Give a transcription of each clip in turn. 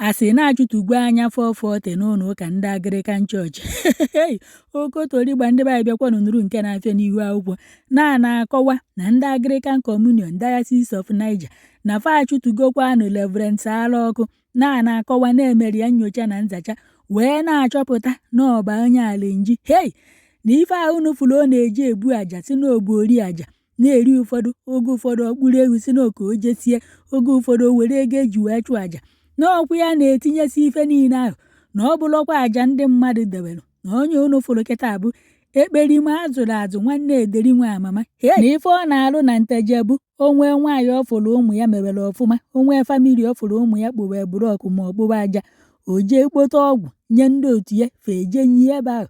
asị na-achụtugwu anya 440 n'ụlọ ụka ndị Anglican Church okotorigba ndị be anyị bịakwanụ nụrụ nke na-afịa n'ihu akwụkwọ na-akọwa na ndị Anglican Communion Diocese of Niger na fa achụtugokwanụ Rev Chaluoku na-akọwa na-emeri ya nnyocha na nzacha wee na-achọpụta na ọba onye alenji na ife ahụ nufuru ọ na-eji ebu aja si n'ogbu ori aja na-eri ụfọdụ oge ụfọdụ ọkpụrụ ewu si n'oke o jesie oge ụfọdụ o were ego eji wee chụọ aja n'ọkwụ ya na-etinyesi ife niile ahụ na ọ bụrụkwa aja ndị mmadụ debere na onye unufuru kịta bụ ekperima azụrụ azụ nwanne ederi nwa amama na ife ọ na-alụ na nteje bụ onwe nwaanyị ọfụrụ ụmụ ya mebere ọfụma onwe famili ọfụrụ ụmụ ya kpụwe burọkụ ma ọ kpụwa aja o jee kpote ọgwụ nye ndị otu ya feje nyi ebe ahụ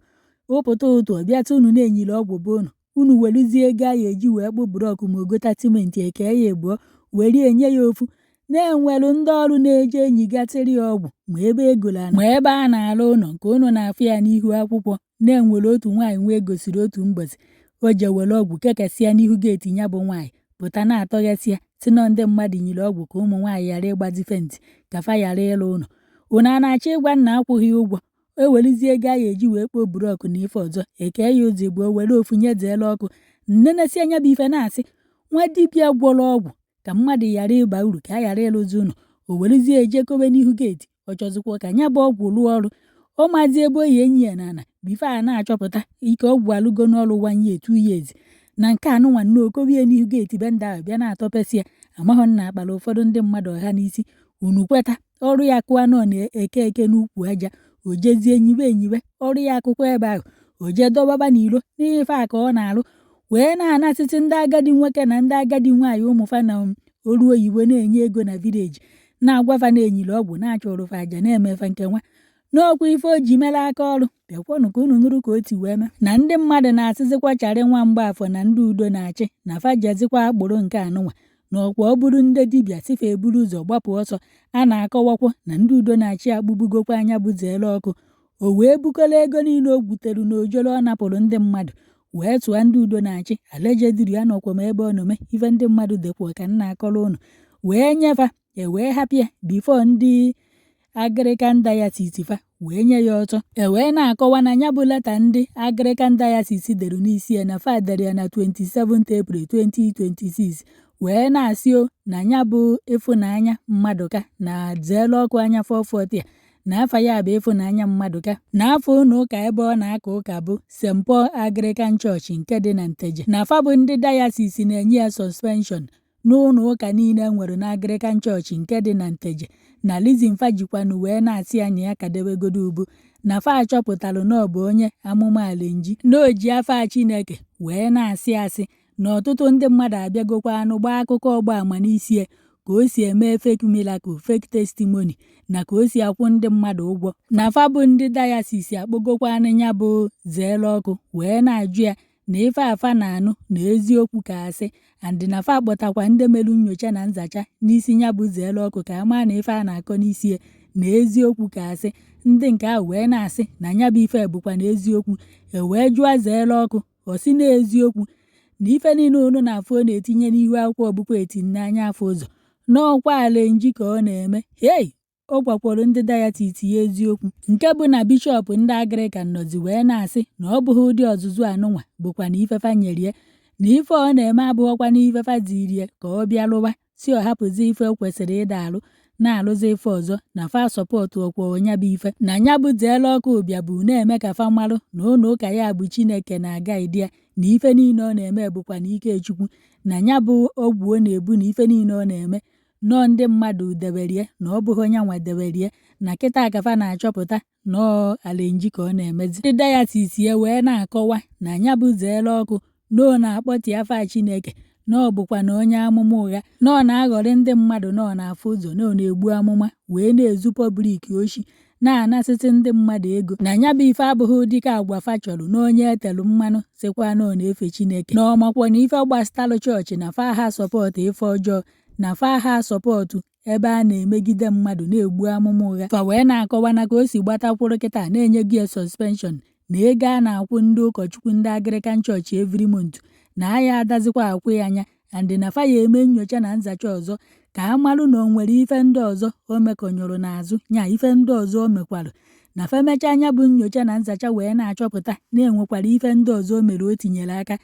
ụpụta ụtụ ọbịata unu na-enyiri ọgwụ bụ unu weluzie ego a ya eji wee kpụ burọkụ ma ogota simenti eke ya ebuo were enye ya ofu na-enwelu ndị ọrụ na-eje enyigatịrị ya ọgwụ ma ebe egolana ma ebe a na-alụ ụlọ nke unu na-afụ ya n'ihu akwụkwọ na-enwere otu nwaanyị nwee gosiri otu mbọchị o je were ọgwụ kekasịa n'ihu geeti ya bụ nwaanyị pụta na-atọghasịa si na ndị mmadụ nyiri ọgwụ ka ụmụ nwaanyị ghara ịgbazi fenti ka fa ghara ịlụ ụlọ unu a na-achọ ịgwa nna akwụghị ụgwọ ewelizie ego a ya eji wee kpoo burọkụ na ife ọzọ eke ya ụzọ igbo were ofu nyezeela ọkụ nnenesi anya bụ ife na-asị nwa dibịa gwọrọ ọgwụ ka mmadụ ghara ịba uru ka a ghara ịlụzi ụlọ o werezie ejekobe n'ihu geeti ọ chọzikwa ka nya bụ ọgwụ rụọ ọrụ ọ mazi ebe oyi enyi ya n'ala bife a na-achọpụta ike ọgwụ alụgo n'ọrụ 1 year 2 years na nke anụnwa nna okobie n'ihu geeti be ndị ahụ bịa na-atọpesị ya amaghọ nna akpara ụfọdụ ndị mmadụ ọha n'isi unu kweta ọrụ ya kụwa nọ na-eke eke n'ukwu aja o jezie enyiwe ọrụ ya akụkọ ebe ahụ o jee dọbaba n'iro n'ife a ka ọ na-alụ wee na-anasịsị ndị agadi nwoke na ndị agadi nwaanyị ụmụfa na olu oyibo na-enye ego na vileji na-agwafa na-enyiri ọgwụ na-achọrụfa aja na-emefa nke nwa n'okwu ife o ji mere aka ọrụ bịakwanụ ka unu nụrụ ka o ti wee mee na ndị mmadụ na-asịzikwa charị nwa Mgbaafọ na ndị udo na-achị na fajezikwa agbụrụ nke anụnwa na ọkwa ọ bụrụ ndị dibịa sife eburu ụzọ gbapụ ọsọ a na-akọwakwa na ndị udo na-achị agbụgbugokwa anya bụzeela ọkụ o wee bukola ego niile o gwutere na ojoro ọ napụrụ ndị mmadụ wee tụọ ndị udo na-achị alejediri ya nọkwa m ebe ọ nome ife ndị mmadụ dekwa ka nna akọrọ ụnụ wee nyefa wee hapịa bifo ndị Anglican Diocese fa wee nye ya ọtọ wee na-akọwa na ya bụ leta ndị Anglican Diocese dere n'isi ya na fa dere ya na 27 April 2026 wee na-asị o na ya bụ ịfụnanya Mmadụka na zeela ọkụ anya 440 na afa ya bụ ịfụnanya Mmadụka na afọ ụlọ ụka ebe ọ na-aka ụka bụ St. Paul Anglican Church nke dị na Nteje na fa bụ ndị Diocese na-enye ya suspension n'ụlọ ụka niile nwere na Anglican Church nke dị na Nteje na lizin fa jikwanụ wee na-asị anya ya kadebegodo ubu na fa achọpụtalụ na ọ bụ onye amụma alenji na o ji afa Chineke wee na-asị asị na ọtụtụ ndị mmadụ abịagokwa anụ gbaa akụkọ ọgba ama n'isi ya ka o si eme fake miracle fake testimony na ka o si akwụ ndị mmadụ ụgwọ na fa bụ ndị Diocese akpọgokwa anụ ya bụ zeela ọkụ wee na-ajụ ya na ife afa na-anụ na eziokwu ka asị andị na fa kpọtakwa ndị merụ nnyocha na nzacha n'isi ya bụ zeela ọkụ ka ama na ife a na-akọ n'isi ya na eziokwu ka asị ndị nke ahụ wee na-asị na ya bụ ife bụkwa na eziokwu wee jụọ zeela ọkụ ọ sị na eziokwu na ife niile unu na-afụ ọ na-etinye n'ihu akwụkwọ ọbụkwa etinye afọ ụzọ n'ọkwa alenji ka ọ na-eme ọ gwakwara ndị Diocese ya eziokwu nke bụ na bishọp ndị Anglican nọzi wee na-asị na ọ bụghị ụdị ọzụzụ anụnwa bụkwa na ifefa nyere ya na ife ọ na-eme abụghọkwa na ifefa ziri ya ka ọ bịa lụwa si ọ hapụzi ife o kwesịrị ịda alụ na-alụzi ife ọzọ na fa sọpọtụ ọkwa ọnya bụ ife na ya bụ zeela ọkụ bịa bụ na-eme ka fa malụ na ụlọ ụka ya bụ Chineke na-aga idi ya na ife niile ọ na-eme bụkwa na ike Chukwu na ya bụ ọgwụ ọ na-ebu na ife niile ọ na-eme nọọ ndị mmadụ debere ya na ọ bụghị onye nwa debere ya na kịta akafa na-achọpụta nọọ alenji ka ọ na-emezi ndị Diocese ya wee na-akọwa na ya bụ zeela ọkụ na ọ na-akpọti afa Chineke na ọ bụkwa na onye amụma ụgha na ọ na-aghọrị ndị mmadụ na ọ na-afụ ụzọ na ọ na-egbu amụma wee na-ezu pọblik oshi na-anasịsị ndị mmadụ ego na ya bụ ife abụghị dịka agwa fa chọrọ na onye etelu mmanụ sịkwa na ọ na-efe Chineke na ọmakwa na ife gbastalụ chọọchị na fa ha sọpọtụ ife ọjọọ na fa ha sọpọtụ ebe a na-emegide mmadụ na-egbu amụma ụgha fa wee na-akọwa na ka o si gbatakwụrụ kịta na-enye gị suspension na ego a na-akwụ ndị ụkọchukwu ndị Anglican Church every month na aya adazikwa akwụ ya anya andị na fa ya eme nnyocha na nzacha ọzọ ka a malụ na o nwere ife ndị ọzọ o mekọnyụrụ n'azụ nya ife ndị ọzọ o mekwalụ na femecha anya bụ nnyocha na nzacha wee na-achọpụta na-enwekwara ife ndị ọzọ o mere o tinyere aka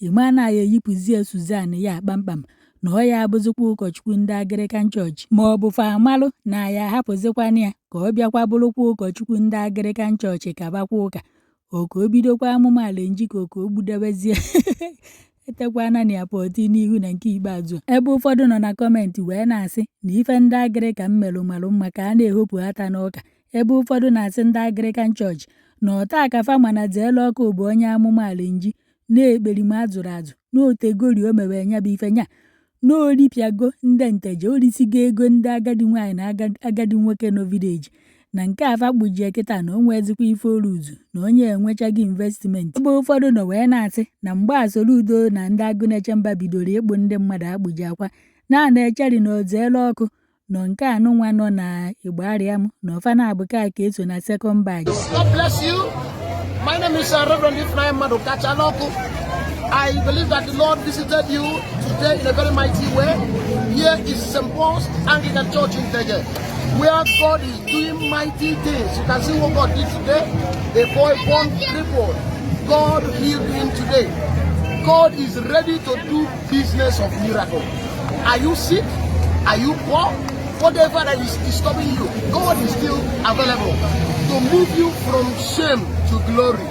ịma anaghị eyipụzie Suzan ya kpamkpam na ọ ya abụzikwa ụkọchukwu ndị Anglican Church ma ọ bụ fa amalụ na ya ahapụzikwana ya ka ọ bịakwa bụrụkwa ụkọchukwu ndị Anglican Church kabakwa ụka oke o bidokwa amụma ala njikọ ka o gbudebezie etekwana na ya pọti n'ihu na nke ikpeazụ ebe ụfọdụ nọ na kọmentị wee na-asị na ife ndị Anglican melụ malụ mma ka a na-ehopụ ata n'ụka ebe ụfọdụ na-asị ndị Anglican Church na ọta akafa mana Zeelu Ọkụ bụ onye amụma ala nji na-ekperima azụrụ azụ n'otegori o mewe nya bụ ife nya na oripịago ndị nteje orisigo ego ndị agadi nwaanyị na agadi nwoke nọ vileji na nke afa kpujie kịta na o nwezikwa ife oruzu na onye enwechaghị investment ebe ụfọdụ nọ wee na-asị na mgbe Soludo na ndị Agụneche Mba bidoro ịkpụ ndị mmadụ akpụji akwa na-echeri na Zeelu Ọkụ nọ nke anụnwa nọ na Igbarịam na ọfa na-abụka ka eso na second batch. God bless you. My name is Rev Chaluoku. I believe that the Lord visited you today in a very mighty way. Here is St. Paul's Anglican Church in Teje, where God is doing mighty things. You can see what God did today. A boy born crippled. God healed him today. God is ready to do business of miracle. Are you sick? Are you poor? Whatever that is disturbing you, God is still available to move you from shame to glory.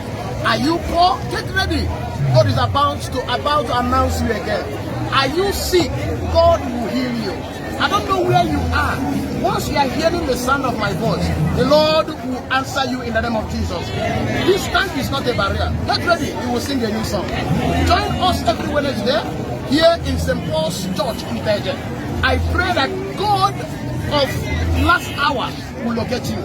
Are you poor? Get ready. God is about to announce you again. Are you sick? God will heal you. I don't know where you are. Once you are hearing the sound of my voice, the Lord will answer you in the name of Jesus. Distance is not a barrier. Get ready. You will sing a new song. Join us every Wednesday here in St. Paul's Church in Teje. I pray that God of last hour will locate you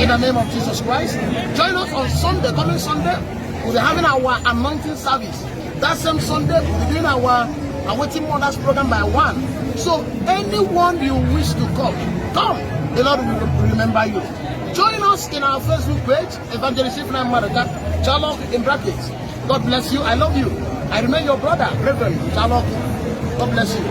in the name of Jesus Christ. Join us on Sunday, coming Sunday. We'll be having our anointing service. That same Sunday, we'll be doing our Awaiting Mothers program by 1. So anyone you wish to come. The Lord will remember you. Join us in our Facebook page, Evangelist Rev Chaluoku in brackets. God bless you. I love you. I remain your brother, Rev Chaluoku. God bless you.